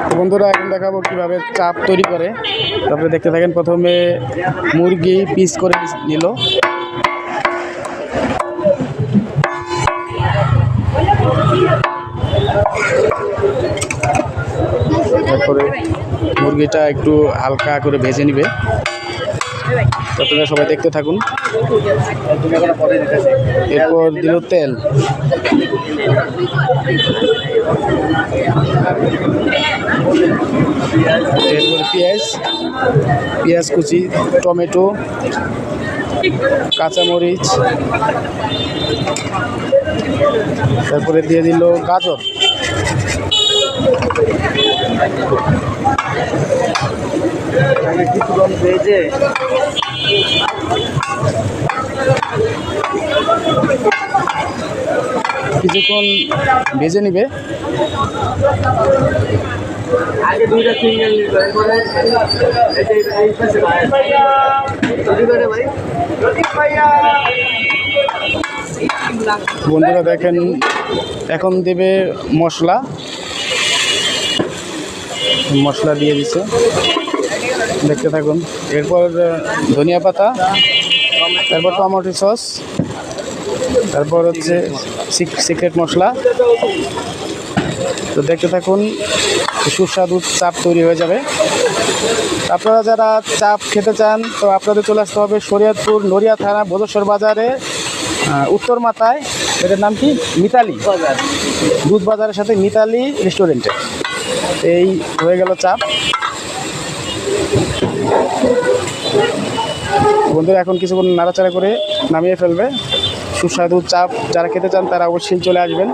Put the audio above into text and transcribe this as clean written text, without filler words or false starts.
তো বন্ধুরা এখন দেখাবো কিভাবে চাপ তৈরি করে। তারপরে দেখতে থাকেন। প্রথমে মুরগি পিস করে নিল, তারপরে মুরগিটা একটু হালকা করে ভেজে নিবে। আপনারা সবাই দেখতে থাকুন। এরপর দিল তেল, এরপর পেঁয়াজ কুচি, টমেটো, কাঁচামরিচ, তারপরে দিয়ে দিল গাজর, কিছুক্ষণ ভেজে নিবে। আগে দুইটা সিঙ্গেল বন্ধুরা দেখেন, এখন দেবে মশলা দিয়ে দিচ্ছে, দেখতে থাকুন। এরপর ধনিয়া পাতা, তারপর টমেটো সস, তারপর হচ্ছে সিক্রেট মশলা। তো দেখতে থাকুন, সুস্বাদু চাপ তৈরি হয়ে যাবে। আপনারা যারা চাপ খেতে চান তো আপনাদের চলে আসতে হবে শরীয়তপুর নড়িয়া থানা ভোজেশ্বর বাজারে উত্তর মাথায়। এটার নাম কি? মিতালি দুধ বাজারের সাথে মিতালি রেস্টুরেন্টে। এই হয়ে গেল চাপ। বন্ধুরা এখন কিছুক্ষণ নাড়াচাড়া করে নামিয়ে ফেলবে। সুস্বাদু চাপ যারা খেতে চান তারা অবশ্যই চলে আসবেন।